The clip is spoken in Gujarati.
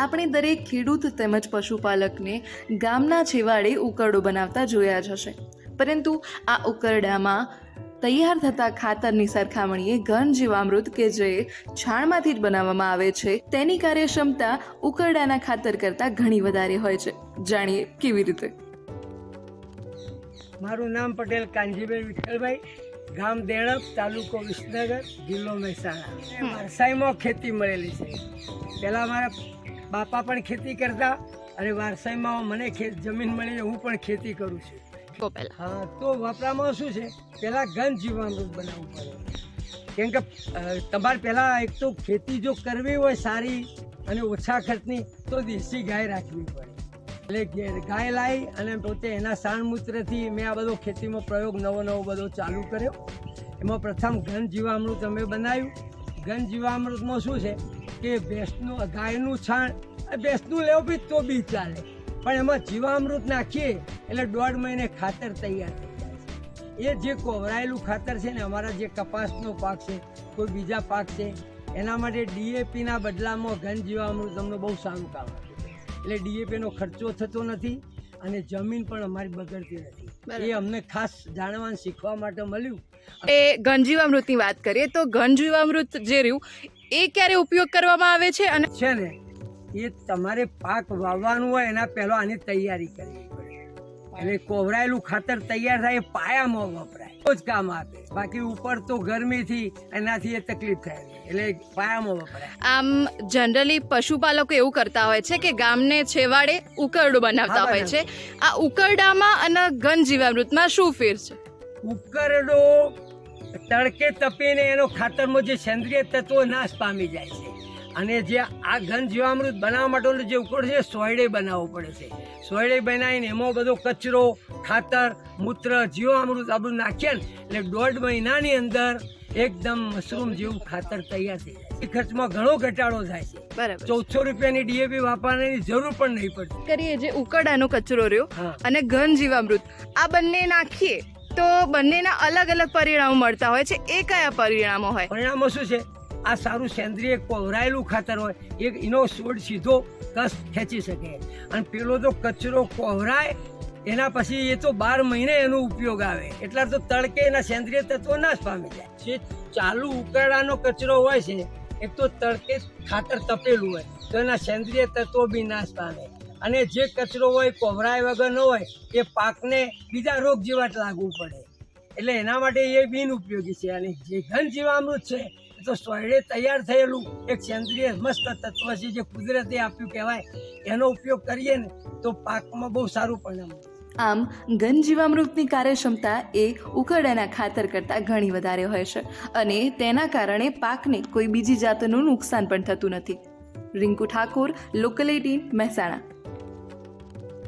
આપણે દરેક ખેડૂત તેમજ પશુપાલકને ગામના છેવાડે ઉકરડો બનાવતા જોયા જ હશે, પરંતુ આ ઉકરડામાં તૈયાર થતા ખાતરની સરખામણીએ ઘન જીવામૃત કે જે છાણમાંથી જ બનાવવામાં આવે છે તેની કાર્યક્ષમતા ઉકરડાના ખાતર કરતાં ઘણી વધારે હોય છે. જાણીએ કેવી રીતે. મારું નામ પટેલ કાનજીભાઈ વિઠ્ઠલભાઈ, ગામ દેણપ, તાલુકો વિસનગર, જિલ્લો મહેસાણા. વારસાઈમાં ખેતી મળેલી છે. પહેલાં મારા બાપા પણ ખેતી કરતા અને વારસાઈમાં મને જમીન મળી, હું પણ ખેતી કરું છું. હા, તો વપરામાં શું છે, પહેલાં ઘન જીવામૃત બનાવવું પડે. કેમ કે તમારે પહેલાં એક તો ખેતી જો કરવી હોય સારી અને ઓછા ખર્ચની, તો દેશી ગાય રાખવી પડે. એટલે ગાય લાવી અને પોતે એના સાણમૂત્રથી મેં આ બધો ખેતીમાં પ્રયોગ નવો બધો ચાલુ કર્યો. એમાં પ્રથમ ઘન જીવામૃત અમે બનાવ્યું. ઘન જીવામૃતમાં શું છે કે ગાયનું છાણ, ભેંસનું લેવું બી તો બી ચાલે, પણ એમાં જીવામૃત નાખીએ એટલે 1.5 મહિને ખાતર તૈયાર થઈ જાય છે. એ જે કોવરાયેલું ખાતર છે ને, અમારા જે કપાસનો પાક છે, કોઈ બીજા પાક છે, એના માટે DAPના બદલામાં ઘન જીવામૃત અમને બહુ સારું કામ આપે. એટલે DAPનો ખર્ચો થતો નથી અને જમીન પણ અમારી બગડતી નથી. એ અમને ખાસ જાણવા શીખવા માટે મળ્યું. એ ઘન જીવામૃતની વાત કરીએ તો ઘન જીવામૃત જે રહ્યું એ ક્યારે ઉપયોગ કરવામાં આવે છે? અને છે ને, એ તમારે પાક વાવવાનું હોય એના પહેલાં આની તૈયારી કરવી પડે. એટલે કોવરાયેલું ખાતર તૈયાર થાય એ પાયામાં વપરાય તો જ કામ આપે. બાકી ઉપર તો ગરમીથી એનાથી એ તકલીફ થાય, એટલે પાયામાં વપરાય. આમ જનરલી પશુપાલકો એવું કરતા હોય છે કે ગામને છેવાડે ઉકરડો બનાવતા હોય છે. આ ઉકરડામાં અને ઘન જીવામૃતમાં શું ફેર છે? ઉકરડો તડકે તપીને એનો ખાતરમાં જે સેન્દ્રિય તત્વો નાશ પામી જાય છે. અને જે આ ઘન જીવામૃત બનાવવા માટેનો જે ઉકરડો છે, સોયડે બનાવવો પડે છે. સોયડે બનાવીને એમાં બધો કચરો, ખાતર, મૂત્ર, જીવામૃત આ બધું નાખીએ ને એટલે 1.5 મહિનાની અંદર એકદમ મશરૂમ જેવું ખાતર તૈયાર થઈ જાય. એ ખર્ચમાં ઘણો ઘટાડો થાય છે. બરાબર. 1400 રૂપિયાની DAP વાપરવાની જરૂર પણ નહીં પડતી. કરીએ જે ઉકરડાનો કચરો રહ્યો અને ઘન જીવામૃત, આ બંને નાખીએ તો બંનેના અલગ અલગ પરિણામો મળતા હોય છે. એ કયા પરિણામો હોય? પરિણામો શું છે? આ સારું સેન્દ્રિય કોવરાયેલું ખાતર હોય, એનો છોડ સીધો કસ ખેંચી શકે. અને પેલો તો કચરો કોવરાય એના પછી એ તો 12 મહિને એનો ઉપયોગ આવે. એટલા તો તડકે એના સેન્દ્રિય તત્વો નાશ પામી જાય. જે ચાલુ ઉકરડાનો કચરો હોય છે, એક તો તડકે ખાતર તપેલું હોય તો એના સેન્દ્રિય તત્વો બી નાશ પામે. અને જે કચરો હોય કોવરાય વગરનો હોય એ પાકને બીજા રોગ જીવાત લાગવું પડે. એટલે એના માટે એ બિનઉપયોગી છે. અને જે ઘન જીવામૃત છે તો સોયડે તૈયાર થયેલું એક સેન્દ્રિય મસ્ત તત્વ છે, જે કુદરતે આપ્યું કહેવાય. એનો ઉપયોગ કરીએ ને તો પાકમાં બહુ સારું પરિણામ. આમ ઘન જીવામૃતની કાર્યક્ષમતા એ ઉકરડાના ખાતર કરતાં ઘણી વધારે હોય છે અને તેના કારણે પાકને કોઈ બીજી જાતનું નુકસાન પણ થતું નથી. રિંકુ ઠાકોર, લોકલ 18, મહેસાણા.